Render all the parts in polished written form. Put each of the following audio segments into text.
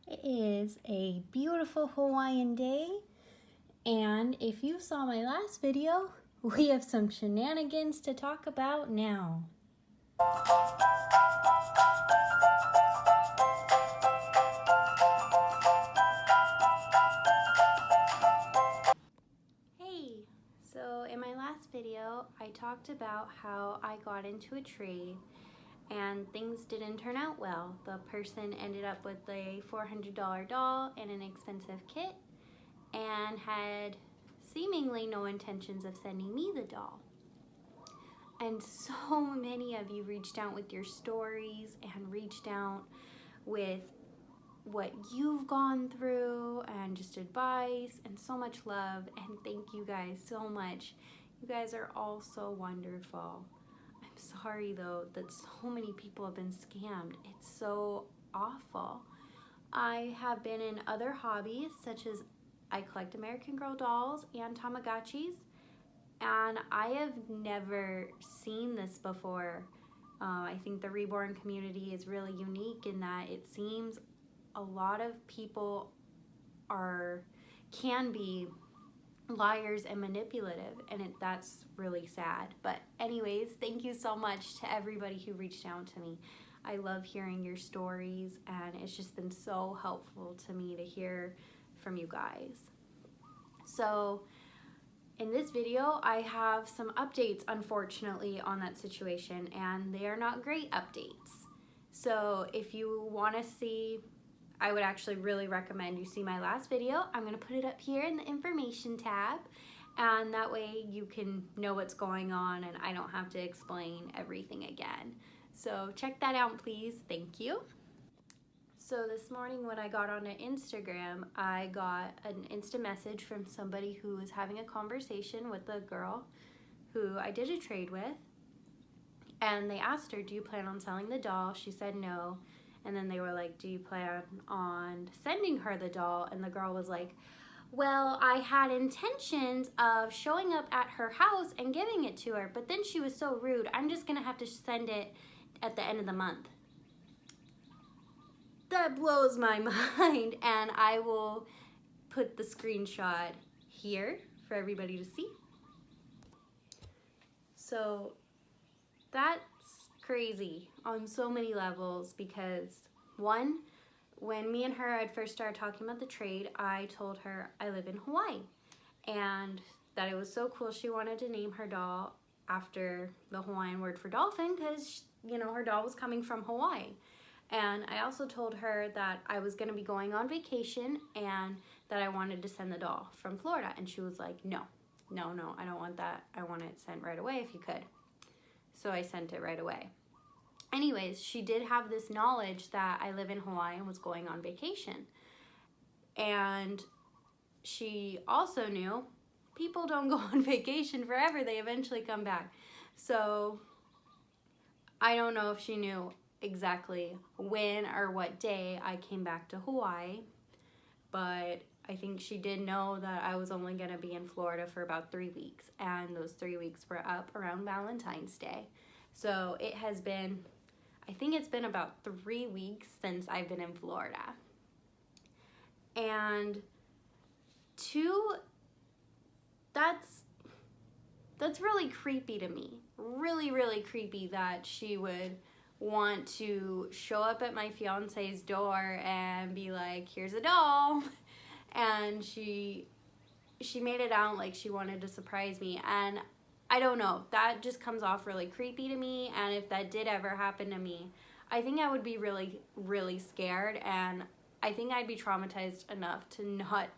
It is a beautiful Hawaiian day, and if you saw my last video, we have some shenanigans to talk about now. Hey, so in my last video, I talked about how I got into a trade and things didn't turn out well. The person ended up with a $400 doll and an expensive kit and had seemingly no intentions of sending me the doll. And so many of you reached out with your stories and reached out with what you've gone through and just advice and so much love, and thank you guys so much. You guys are all so wonderful. I'm sorry though that so many people have been scammed. It's so awful. I have been in other hobbies, such as I collect American Girl dolls and Tamagotchis, and I have never seen this before. I think the Reborn community is really unique in that it seems a lot of people can be liars and manipulative, and that's really sad. But anyways, thank you so much to everybody who reached out to me. I love hearing your stories, and it's just been so helpful to me to hear from you guys. So in this video, I have some updates, unfortunately, on that situation, and they are not great updates. So if you want to see, I would actually really recommend you see my last video. I'm going to put it up here in the information tab, and that way you can know what's going on and I don't have to explain everything again. So check that out, please. Thank you. So this morning when I got onto Instagram, I got an Insta message from somebody who was having a conversation with a girl who I did a trade with, and they asked her, do you plan on selling the doll? She said no. And then they were like, do you plan on sending her the doll? And the girl was like, well, I had intentions of showing up at her house and giving it to her, but then she was so rude, I'm just gonna have to send it at the end of the month. That blows my mind, and I will put the screenshot here for everybody to see. So that's crazy on so many levels, because one, when me and her had first started talking about the trade, I told her I live in Hawaii and that it was so cool she wanted to name her doll after the Hawaiian word for dolphin, because you know her doll was coming from Hawaii. And I also told her that I was going to be going on vacation and that I wanted to send the doll from Florida, and she was like, no, I don't want that. I want it sent right away if you could. So I sent it right away. Anyways, she did have this knowledge that I live in Hawaii and was going on vacation. And she also knew people don't go on vacation forever. They eventually come back. So I don't know if she knew exactly when or what day I came back to Hawaii, but I think she did know that I was only going to be in Florida for about 3 weeks, and those 3 weeks were up around Valentine's Day. So it has been, I think it's been about 3 weeks since I've been in Florida. And that's really creepy to me. Really, really creepy that she would want to show up at my fiance's door and be like, here's a doll. And she made it out like she wanted to surprise me, and I don't know, that just comes off really creepy to me. And if that did ever happen to me, I think I would be really, really scared, and I think I'd be traumatized enough to not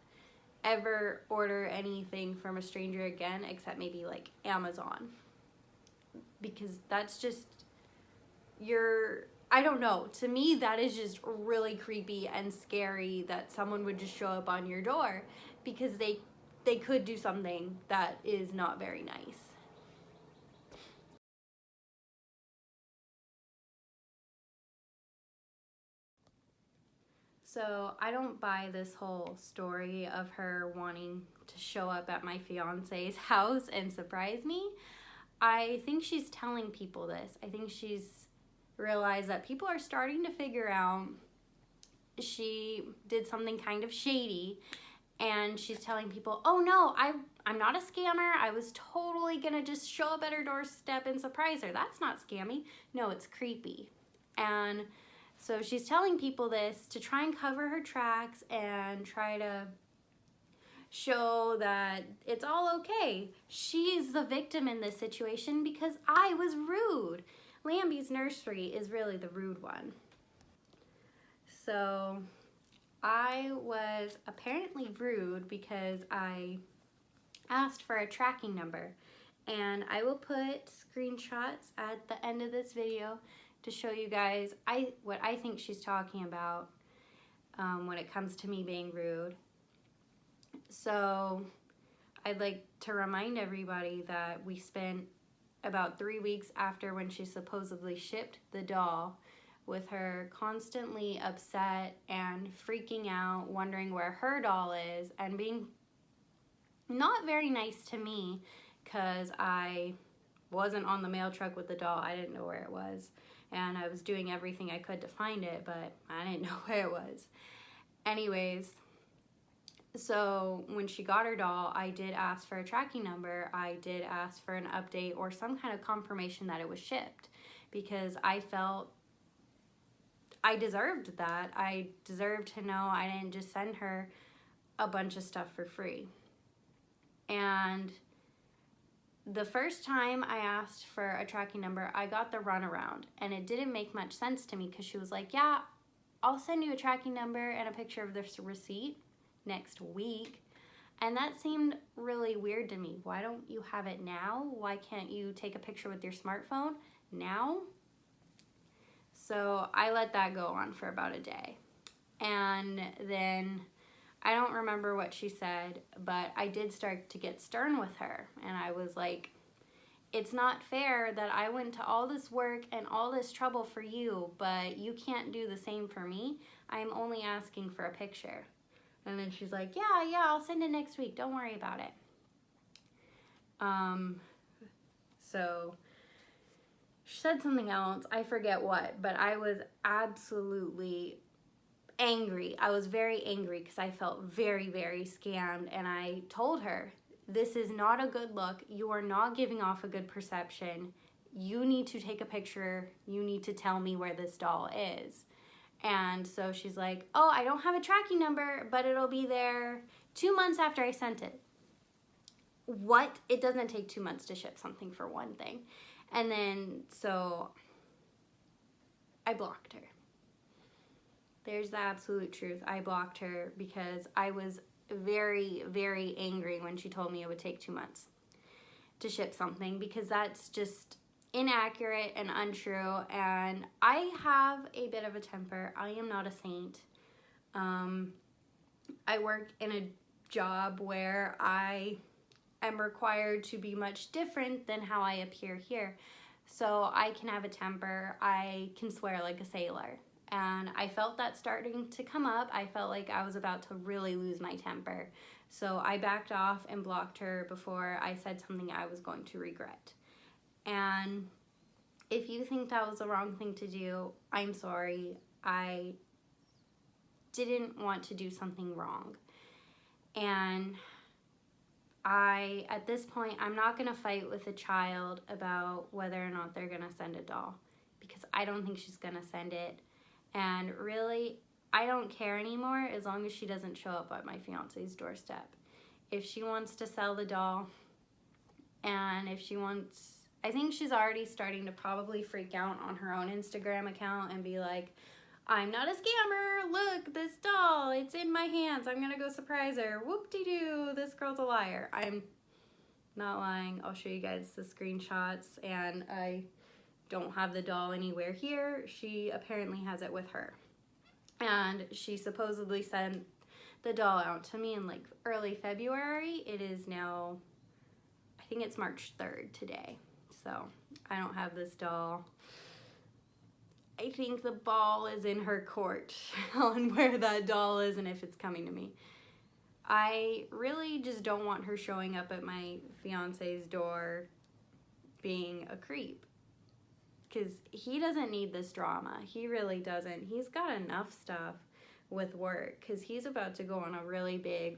ever order anything from a stranger again, except maybe like Amazon, because that's just I don't know, to me that is just really creepy and scary that someone would just show up on your door, because they could do something that is not very nice. So I don't buy this whole story of her wanting to show up at my fiance's house and surprise me. I think she's telling people this. I think she's realized that people are starting to figure out she did something kind of shady, and she's telling people, oh no, I'm not a scammer. I was totally gonna just show up at her doorstep and surprise her. That's not scammy. No, it's creepy. And so she's telling people this to try and cover her tracks and try to show that it's all okay. She's the victim in this situation because I was rude. Lambie's nursery is really the rude one. So I was apparently rude because I asked for a tracking number, and I will put screenshots at the end of this video to show you guys what I think she's talking about when it comes to me being rude. So I'd like to remind everybody that we spent about 3 weeks after when she supposedly shipped the doll with her constantly upset and freaking out, wondering where her doll is, and being not very nice to me because I wasn't on the mail truck with the doll. I didn't know where it was, and I was doing everything I could to find it, but I didn't know where it was. Anyways, so when she got her doll, I did ask for a tracking number. I did ask for an update or some kind of confirmation that it was shipped, because I felt I deserved that. I deserved to know I didn't just send her a bunch of stuff for free. And the first time I asked for a tracking number, I got the runaround, and it didn't make much sense to me because she was like, yeah, I'll send you a tracking number and a picture of this receipt next week. And that seemed really weird to me. Why don't you have it now? Why can't you take a picture with your smartphone now? So I let that go on for about a day. And then I don't remember what she said, but I did start to get stern with her. And I was like, it's not fair that I went to all this work and all this trouble for you, but you can't do the same for me. I'm only asking for a picture. And then she's like, yeah, I'll send it next week. Don't worry about it. So she said something else. I forget what, but I was absolutely angry. I was very angry because I felt very, very scammed. And I told her, this is not a good look. You are not giving off a good perception. You need to take a picture. You need to tell me where this doll is. And so she's like, oh, I don't have a tracking number, but it'll be there 2 months after I sent it. What? It doesn't take 2 months to ship something, for one thing. And then, so I blocked her. There's the absolute truth. I blocked her because I was very, very angry when she told me it would take 2 months to ship something, because that's just inaccurate and untrue. And I have a bit of a temper. I am not a saint. I work in a job where I am required to be much different than how I appear here. So I can have a temper. I can swear like a sailor. And I felt that starting to come up. I felt like I was about to really lose my temper. So I backed off and blocked her before I said something I was going to regret. And if you think that was the wrong thing to do, I'm sorry. I didn't want to do something wrong. And at this point, I'm not going to fight with a child about whether or not they're going to send a doll, because I don't think she's going to send it. And really, I don't care anymore as long as she doesn't show up at my fiance's doorstep. If she wants to sell the doll, and if she wants, I think she's already starting to probably freak out on her own Instagram account and be like, I'm not a scammer, look, this doll, it's in my hands, I'm gonna go surprise her, whoop-de-doo, this girl's a liar. I'm not lying. I'll show you guys the screenshots, and I don't have the doll anywhere here. She apparently has it with her. And she supposedly sent the doll out to me in like early February. It is now, I think it's March 3rd today. So I don't have this doll. I think the ball is in her court on where that doll is and if it's coming to me. I really just don't want her showing up at my fiance's door being a creep, because he doesn't need this drama. He really doesn't. He's got enough stuff with work, because he's about to go on a really big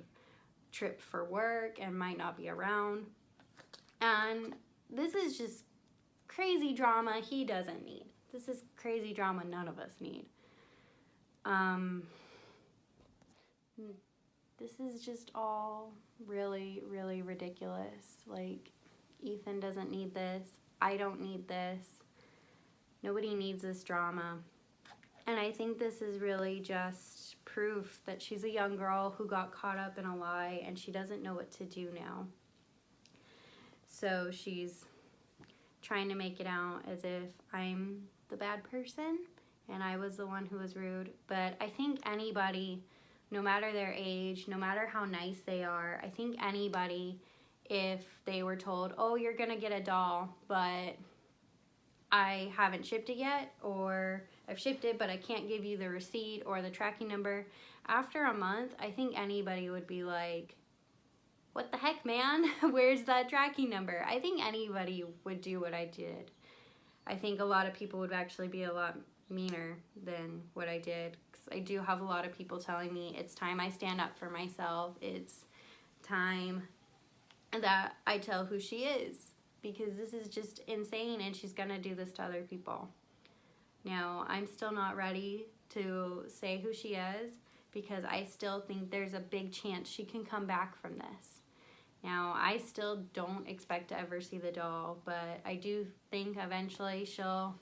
trip for work and might not be around. And this is just crazy drama he doesn't need. This is crazy drama none of us need. This is just all really, really ridiculous. Like, Ethan doesn't need this. I don't need this. Nobody needs this drama. And I think this is really just proof that she's a young girl who got caught up in a lie and she doesn't know what to do now. So she's trying to make it out as if I'm the bad person and I was the one who was rude. But I think anybody, no matter their age, no matter how nice they are, I think anybody, if they were told, oh, you're gonna get a doll, but I haven't shipped it yet, or I've shipped it, but I can't give you the receipt or the tracking number, after a month, I think anybody would be like, what the heck, man? Where's that tracking number? I think anybody would do what I did. I think a lot of people would actually be a lot meaner than what I did. 'Cause I do have a lot of people telling me it's time I stand up for myself. It's time that I tell who she is, because this is just insane and she's gonna do this to other people. Now, I'm still not ready to say who she is because I still think there's a big chance she can come back from this. Now, I still don't expect to ever see the doll, but I do think eventually she'll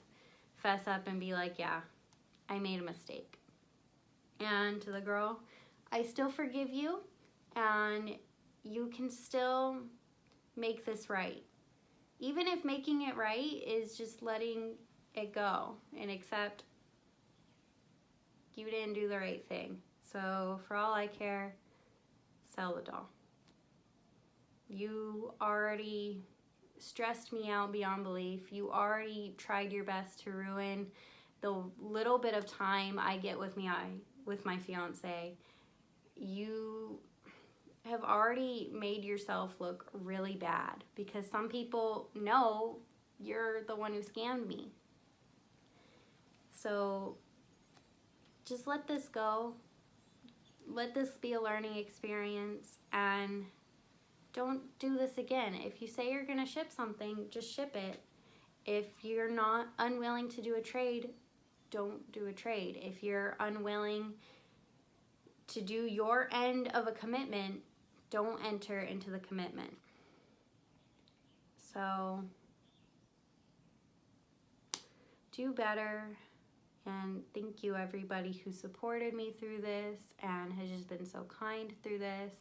fess up and be like, yeah, I made a mistake. And to the girl, I still forgive you, and you can still make this right. Even if making it right is just letting it go and accept you didn't do the right thing. So for all I care, sell the doll. You already stressed me out beyond belief. You already tried your best to ruin the little bit of time I get with my fiance. You have already made yourself look really bad because some people know you're the one who scammed me. So just let this go. Let this be a learning experience and don't do this again. If you say you're gonna ship something, just ship it. If you're not unwilling to do a trade, don't do a trade. If you're unwilling to do your end of a commitment, don't enter into the commitment. So do better, and thank you everybody who supported me through this and has just been so kind through this.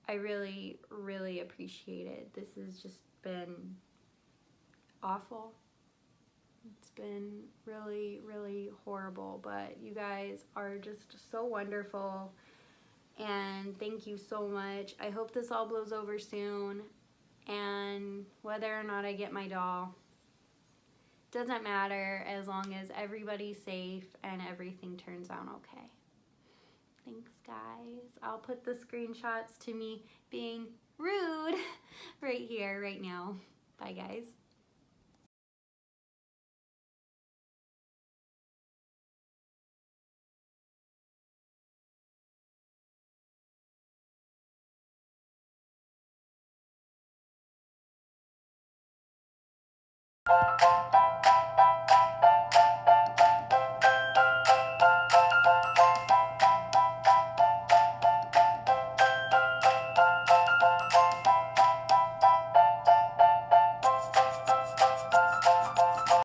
I really, really appreciate it. This has just been awful. It's been really, really horrible, but you guys are just so wonderful, and thank you so much. I hope this all blows over soon, and whether or not I get my doll, doesn't matter as long as everybody's safe and everything turns out okay. Thanks, guys. I'll put the screenshots to me being rude right here, right now. Bye, guys.